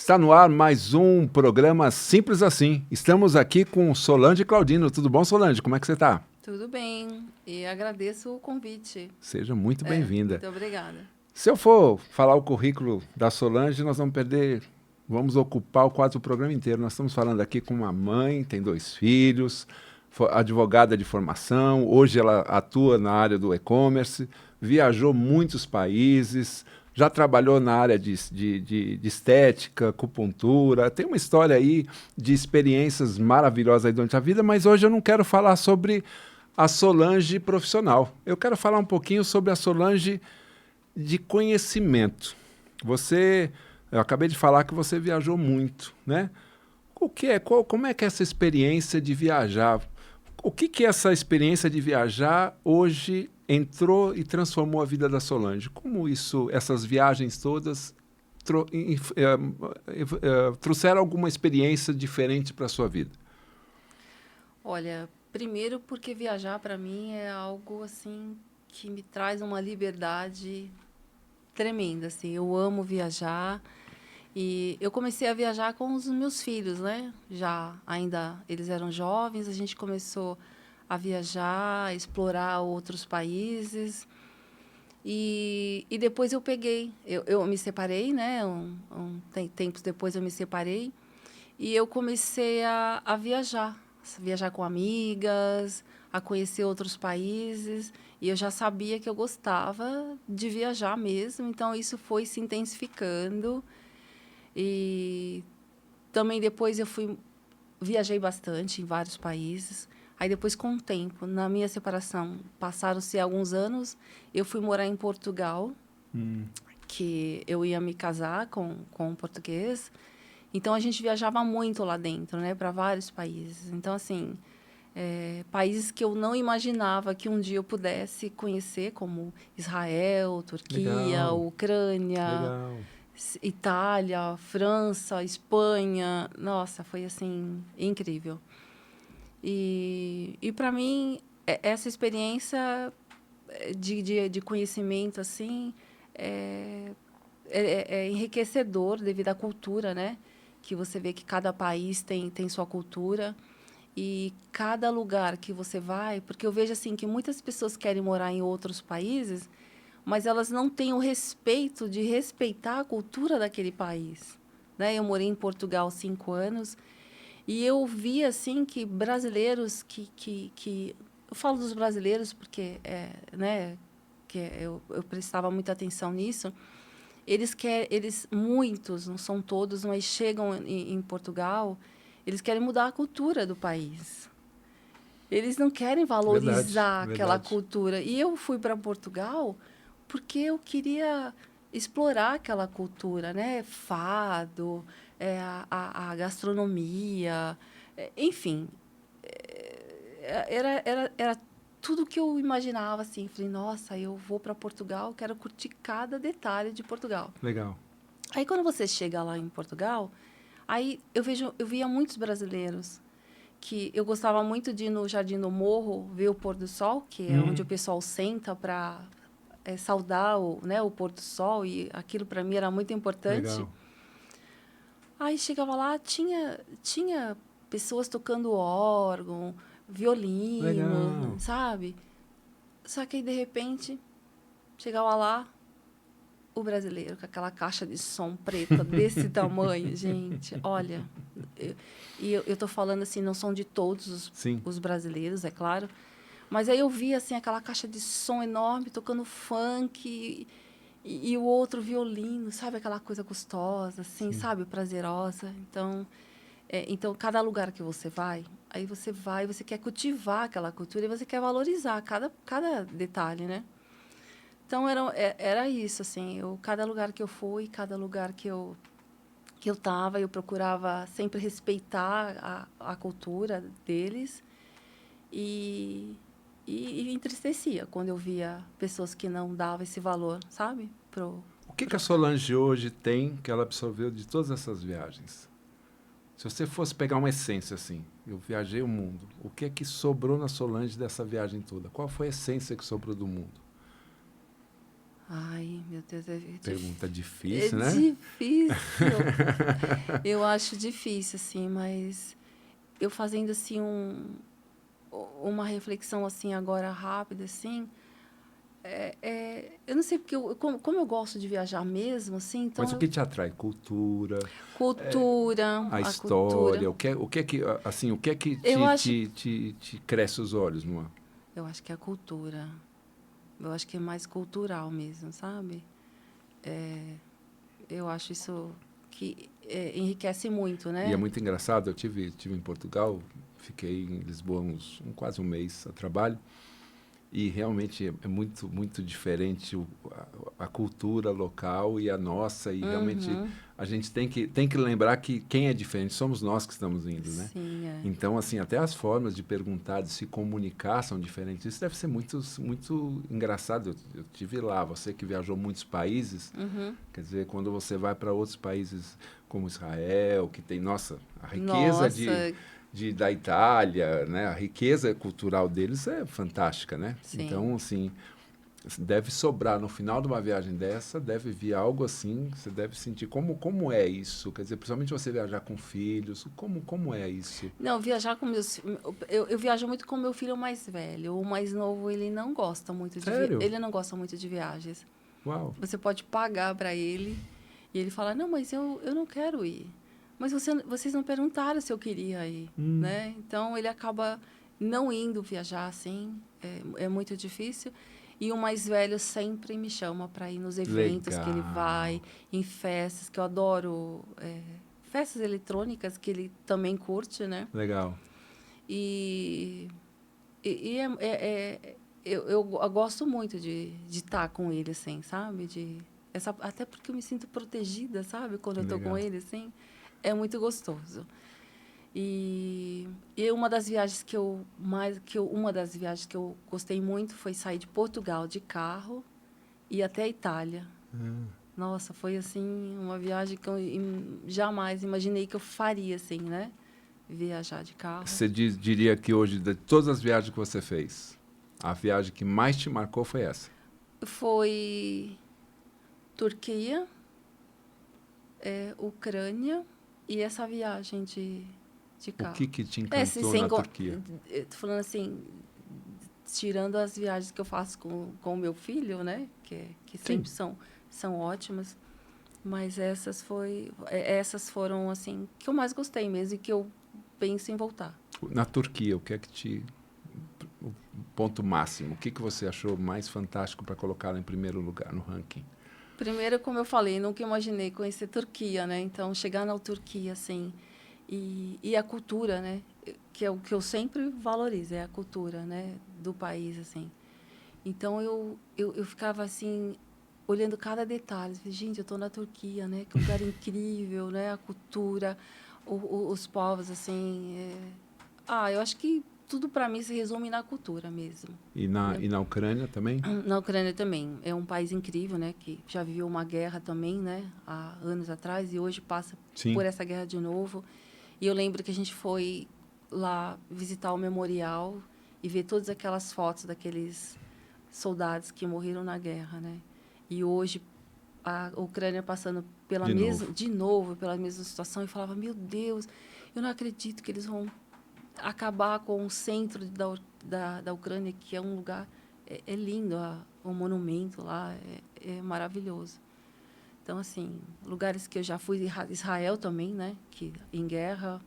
Está no ar mais um programa Simples Assim. Estamos aqui com Solange Claudino. Tudo bom, Solange? Como é que você está? Tudo bem, e agradeço o convite. Seja muito bem-vinda. Muito obrigada. Se eu for falar o currículo da Solange, nós vamos perder, vamos ocupar quase o programa inteiro. Nós estamos falando aqui com uma mãe, tem 2 filhos, advogada de formação, hoje ela atua na área do e-commerce, viajou muitos países, já trabalhou na área de estética, acupuntura, tem uma história aí de experiências maravilhosas aí durante a vida, mas hoje eu não quero falar sobre a Solange profissional. Eu quero falar um pouquinho sobre a Solange de conhecimento. Eu acabei de falar que você viajou muito, né? Como é que é essa experiência de viajar? O que essa experiência de viajar hoje entrou e transformou a vida da Solange? Como essas viagens todas trouxeram alguma experiência diferente para a sua vida? Olha, primeiro porque viajar para mim é algo assim que me traz uma liberdade tremenda, assim. Eu amo viajar e eu comecei a viajar com os meus filhos, né? Já ainda eles eram jovens, a gente começou a viajar, a explorar outros países. E depois eu peguei, eu me separei, né? Tempos depois eu me separei e eu comecei a viajar com amigas, a conhecer outros países. E eu já sabia que eu gostava de viajar mesmo, então isso foi se intensificando. E também depois viajei bastante em vários países. Aí depois, com o tempo, na minha separação, passaram-se alguns anos, eu fui morar em Portugal, que eu ia me casar com um português. Então, a gente viajava muito lá dentro, né, para vários países. Então, assim, países que eu não imaginava que um dia eu pudesse conhecer, como Israel, Turquia, Legal, Ucrânia, legal. Itália, França, Espanha. Nossa, foi, assim, incrível. E para mim, essa experiência de conhecimento, assim, é, é enriquecedor devido à cultura, né? Que você vê que cada país tem sua cultura e cada lugar que você vai, porque eu vejo assim que muitas pessoas querem morar em outros países, mas elas não têm o respeito de respeitar a cultura daquele país, né? Eu morei em Portugal 5 anos e eu vi assim que brasileiros que eu falo dos brasileiros porque né, eu prestava muita atenção nisso. Eles muitos, não são todos, mas chegam em Portugal, eles querem mudar a cultura do país. Eles não querem Verdade, valorizar aquela verdade. cultura. E eu fui para Portugal porque eu queria explorar aquela cultura, né? Fado, a gastronomia, enfim, era tudo que eu imaginava assim. Falei, nossa, eu vou para Portugal, quero curtir cada detalhe de Portugal. Legal. Aí quando você chega lá em Portugal, aí eu via muitos brasileiros que eu gostava muito de ir no Jardim do Morro ver o pôr do sol, que é onde o pessoal senta para saudar o pôr do sol, e aquilo para mim era muito importante. Legal. Aí chegava lá, tinha pessoas tocando órgão, violino, Legal. sabe? Só que aí, de repente, chegava lá o brasileiro com aquela caixa de som preta desse tamanho, gente, olha. Eu tô falando assim, não são de todos Sim. os brasileiros, é claro, mas aí eu vi assim aquela caixa de som enorme tocando funk e o outro violino, sabe aquela coisa gostosa, assim, Sim. sabe, prazerosa. Então cada lugar que você vai, aí você vai, você quer cultivar aquela cultura e você quer valorizar cada detalhe, né? Então era isso, assim, cada lugar que eu fui, cada lugar que eu estava, eu procurava sempre respeitar a cultura deles e, e entristecia quando eu via pessoas que não davam esse valor, sabe? O que a Solange hoje tem que ela absorveu de todas essas viagens? Se você fosse pegar uma essência assim, eu viajei o mundo, o que é que sobrou na Solange dessa viagem toda? Qual foi a essência que sobrou do mundo? Ai, meu Deus, Pergunta é difícil, né? difícil. Eu acho difícil, assim, mas eu fazendo, assim, uma reflexão, assim, agora rápida, assim, eu não sei, porque como eu gosto de viajar mesmo, assim, Mas então, o que te atrai? Cultura, a a cultura, história, o que é que, assim, o que é que eu acho, te cresce os olhos, Moa? eu acho que é a cultura, eu acho que é mais cultural mesmo, sabe? Eu acho isso que enriquece muito, E é né? muito engraçado, eu tive em Portugal, fiquei em Lisboa quase um mês a trabalho, e realmente é muito, muito diferente a cultura local e a nossa, e realmente Uhum. a gente tem que lembrar que quem é diferente somos nós que estamos indo, né? Sim, é. Então, assim, até as formas de perguntar, de se comunicar são diferentes. Isso deve ser muito, muito engraçado. Eu tive lá, você que viajou muitos países, Uhum. quer dizer, quando você vai para outros países como Israel, que tem, nossa, a riqueza Nossa, da Itália, né? A riqueza cultural deles é fantástica, né? sim. Então, assim, deve sobrar no final de uma viagem dessa, deve vir algo assim, você deve sentir como é isso, quer dizer, principalmente você viajar com filhos, como é isso? Não, viajar com meus... Eu viajo muito com meu filho mais velho. O mais novo, ele não gosta muito Sério? ele não gosta muito de viagens. Uau. Você pode pagar para ele e ele fala, não, mas eu não quero ir. Mas vocês não perguntaram se eu queria ir, né? Então, ele acaba não indo viajar assim. É muito difícil. E o mais velho sempre me chama para ir nos eventos que ele vai, Legal. em festas, que eu adoro. Festas eletrônicas que ele também curte, né? Legal. E, e eu gosto muito de estar com ele, assim, sabe? Até porque eu me sinto protegida, sabe? Quando eu estou com Legal. ele, assim. É muito gostoso. E uma das viagens que eu gostei muito foi sair de Portugal de carro e ir até a Itália. Nossa, foi assim uma viagem que eu jamais imaginei que eu faria assim, né? Viajar de carro. Você diria que hoje, de todas as viagens que você fez, a viagem que mais te marcou foi essa? Foi Turquia, Ucrânia e essa viagem de O carro. que te Se, encantou sem, na go- Turquia? eu tô falando assim, tirando as viagens que eu faço com o meu filho, né? Que Sim. sempre são ótimas. Mas essas foram, assim, que eu mais gostei mesmo e que eu penso em voltar. Na Turquia, o que é que te... O ponto máximo, o que você achou mais fantástico para colocá-la em primeiro lugar no ranking? Primeiro, como eu falei, nunca imaginei conhecer Turquia, né? Então, chegar na Turquia, assim, e a cultura, né? Que é o que eu sempre valorizo, é a cultura, né? Do país, assim. Então, eu ficava, assim, olhando cada detalhe. Falei, gente, eu estou na Turquia, né? Que lugar incrível, né? A cultura, os povos, assim. Eu acho que tudo para mim se resume na cultura mesmo, né? E na Ucrânia também? Na Ucrânia também. É um país incrível, né? Que já viveu uma guerra também, né? Há anos atrás e hoje passa Sim. por essa guerra de novo. E eu lembro que a gente foi lá visitar o memorial e ver todas aquelas fotos daqueles soldados que morreram na guerra, né? E hoje a Ucrânia passando De novo. de novo pela mesma situação e falava, meu Deus, eu não acredito que eles vão acabar com o centro da Ucrânia, que é um lugar é lindo, o monumento lá é maravilhoso. Então, assim, lugares que eu já fui, Israel também, né, que em guerra.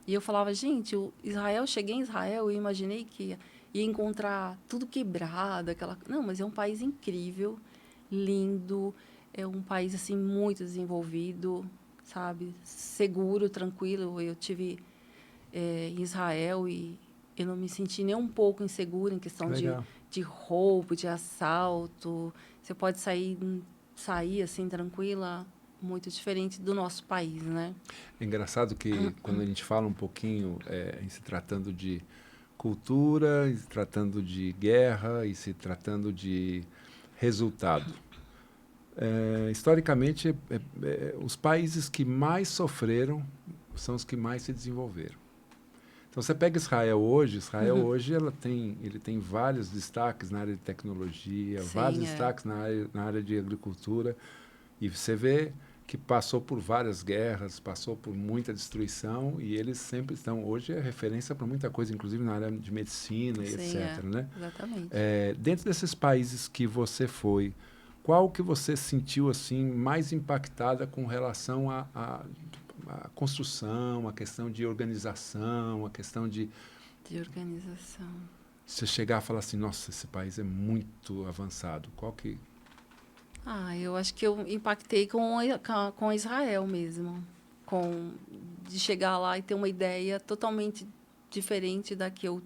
E eu falava, gente, cheguei em Israel e imaginei que ia encontrar tudo quebrado, Não, mas é um país incrível, lindo, é um país, assim, muito desenvolvido, sabe? Seguro, tranquilo. Eu tive em Israel e eu não me senti nem um pouco insegura em questão Legal. de roubo, de assalto. Você pode sair assim tranquila, muito diferente do nosso país, né? É engraçado que quando a gente fala um pouquinho em se tratando de cultura, em se tratando de guerra e se tratando de resultado. Historicamente, os países que mais sofreram são os que mais se desenvolveram. Então, Você pega Israel hoje ele tem vários destaques na área de tecnologia, Sim, vários destaques na área de agricultura, e você vê que passou por várias guerras, passou por muita destruição, e eles sempre estão, hoje é referência para muita coisa, inclusive na área de medicina e sim, etc, né? exatamente. Dentro desses países que você foi, qual que você sentiu assim mais impactada com relação à construção, a questão de organização, a questão de De organização. você chegar a falar assim, nossa, esse país é muito avançado. Qual que... Eu acho que eu impactei com Israel mesmo. Com, de chegar lá e ter uma ideia totalmente diferente da que eu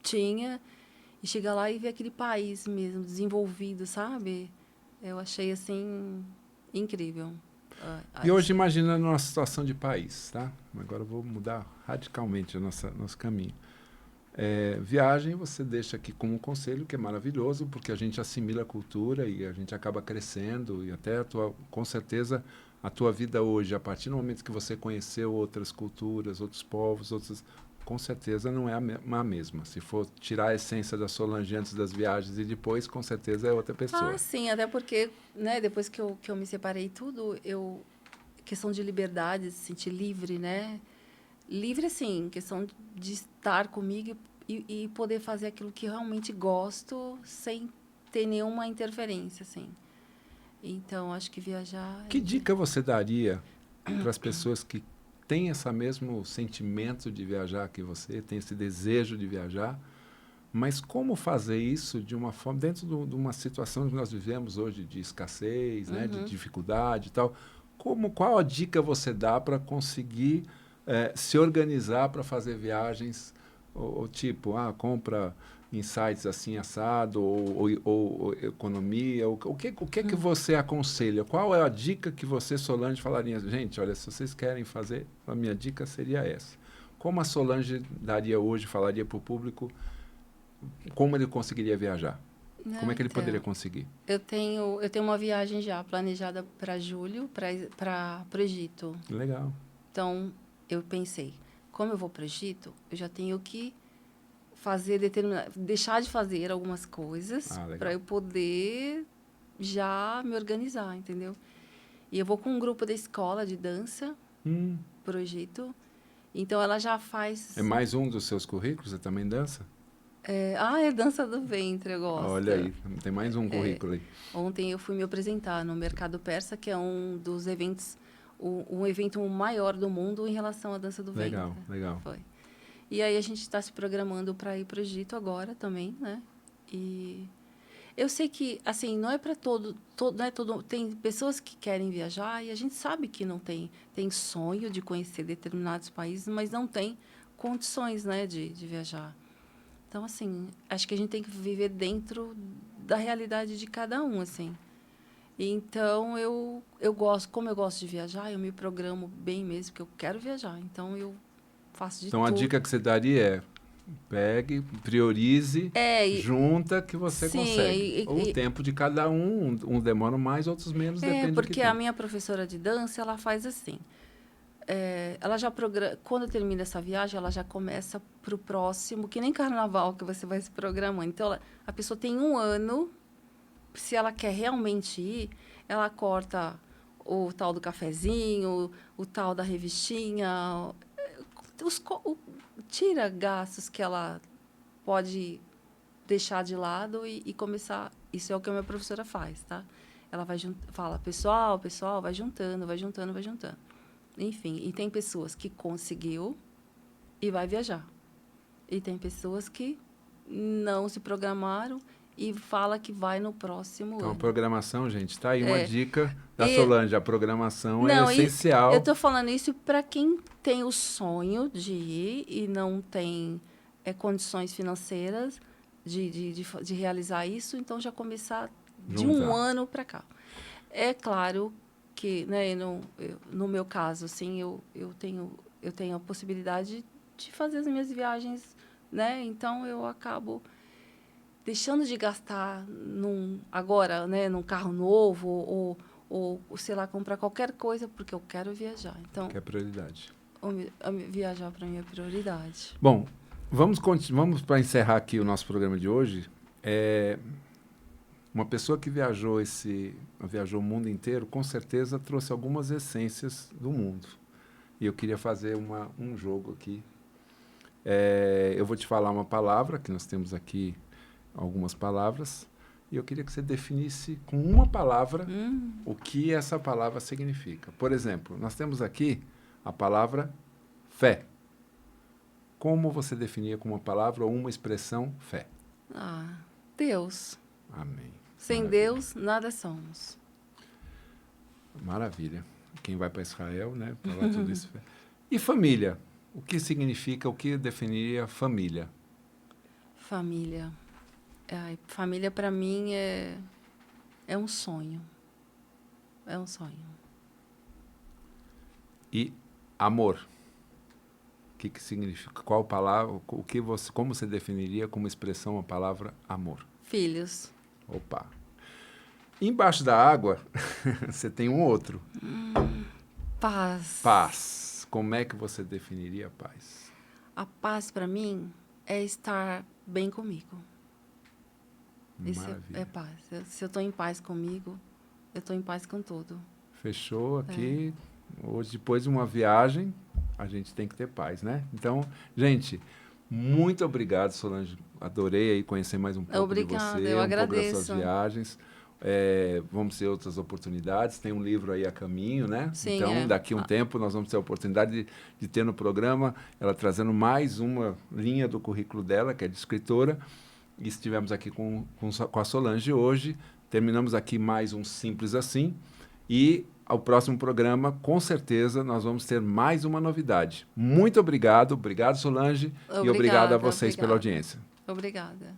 tinha. E chegar lá e ver aquele país mesmo, desenvolvido, sabe? Eu achei, assim, incrível. E hoje, imaginando uma situação de país, tá? Agora eu vou mudar radicalmente o nosso caminho. Viagem você deixa aqui como um conselho, que é maravilhoso, porque a gente assimila a cultura e a gente acaba crescendo, e até com certeza a tua vida hoje, a partir do momento que você conheceu outras culturas, outros povos, com certeza não é a mesma. Se for tirar a essência da Solange antes das viagens e depois, com certeza é outra pessoa. Sim, até porque, né, depois que eu me separei tudo, questão de liberdade, de se sentir livre, né? Livre, assim, questão de estar comigo e poder fazer aquilo que realmente gosto sem ter nenhuma interferência, assim. Então, acho que viajar... Que dica você daria para as pessoas que têm esse mesmo sentimento de viajar que você, tem esse desejo de viajar, mas como fazer isso de uma forma, dentro de uma situação que nós vivemos hoje de escassez, né, de dificuldade e tal, qual a dica você dá para conseguir se organizar para fazer viagens, ou tipo, compra em sites assim assado, ou economia, o que você aconselha? Qual é a dica que você, Solange, falaria? Gente, olha, se vocês querem fazer, a minha dica seria essa. Como a Solange daria hoje, falaria para o público, como ele conseguiria viajar? Como é que ele poderia conseguir? Eu tenho uma viagem já planejada para julho, para o Egito. Legal. Então, eu pensei, como eu vou para o Egito, eu já tenho que deixar de fazer algumas coisas para eu poder já me organizar, entendeu? E eu vou com um grupo da escola de dança para o Egito. Então, ela já faz... É mais um dos seus currículos? Você também dança? é dança do ventre, eu gosto. Olha aí, tem mais um currículo aí. Ontem eu fui me apresentar no Mercado Persa, que é um dos eventos, um evento maior do mundo em relação à dança do ventre. Legal, legal. Foi. E aí a gente está se programando para ir para o Egito agora também, né? E eu sei que, assim, não é para não é todo, tem pessoas que querem viajar e a gente sabe que não tem sonho de conhecer determinados países, mas não tem condições, né, de viajar. Então, assim, acho que a gente tem que viver dentro da realidade de cada um, assim. Então, eu gosto, como eu gosto de viajar, eu me programo bem mesmo, porque eu quero viajar. Então, eu faço de tudo. Então, a dica que você daria é pegue, priorize, junta que você consegue. O tempo de cada uns demoram mais, outros menos, depende do que porque a minha professora de dança, ela faz assim. Ela já quando termina essa viagem, ela já começa para o próximo, que nem carnaval que você vai se programando. Então, a pessoa tem 1 ano, se ela quer realmente ir, ela corta o tal do cafezinho, o tal da revistinha, tira gastos que ela pode deixar de lado e começar. Isso é o que a minha professora faz, tá? Ela fala, pessoal, vai juntando, vai juntando, vai juntando. Enfim, e tem pessoas que conseguiu e vai viajar. E tem pessoas que não se programaram e fala que vai no próximo ano. A programação, gente, tá aí uma dica da Solange. A programação é essencial. Eu estou falando isso para quem tem o sonho de ir e não tem condições financeiras de realizar isso, então já começar de 1 ano para cá. É claro que, né, no meu caso, assim, eu tenho a possibilidade de fazer as minhas viagens, né? Então, eu acabo deixando de gastar agora, né, num carro novo ou, sei lá, comprar qualquer coisa, porque eu quero viajar. Então, que é prioridade. Viajar para mim é prioridade. Bom, vamos para encerrar aqui o nosso programa de hoje. Uma pessoa que viajou o mundo inteiro, com certeza trouxe algumas essências do mundo. E eu queria fazer um jogo aqui. Eu vou te falar uma palavra, que nós temos aqui algumas palavras, e eu queria que você definisse com uma palavra o que essa palavra significa. Por exemplo, nós temos aqui a palavra fé. Como você definia com uma palavra ou uma expressão fé? Deus. Amém. Sem Maravilha. Deus, nada somos. Maravilha. Quem vai para Israel, né? Falar tudo isso. E família? O que significa, o que definiria família? Família. Família para mim é um sonho. É um sonho. E amor? O que significa? Qual palavra? Como você definiria como expressão a palavra amor? Filhos. Opa. Embaixo da água, você tem um outro. Paz. Paz. Como é que você definiria a paz? A paz para mim é estar bem comigo. Isso é paz. Se eu estou em paz comigo, eu estou em paz com tudo. Fechou aqui. Hoje, depois de uma viagem, a gente tem que ter paz, né? Então, gente, muito obrigado, Solange. Adorei aí conhecer mais um pouco de você, eu agradeço. pouco das suas viagens. Vamos ter outras oportunidades. Tem um livro aí a caminho, né? Sim, então, daqui a um tempo, nós vamos ter a oportunidade de ter no programa ela trazendo mais uma linha do currículo dela, que é de escritora. E estivemos aqui com a Solange hoje. Terminamos aqui mais um Simples Assim. E ao próximo programa, com certeza, nós vamos ter mais uma novidade. Muito obrigado. Obrigado, Solange. E obrigado a vocês pela audiência. Obrigada.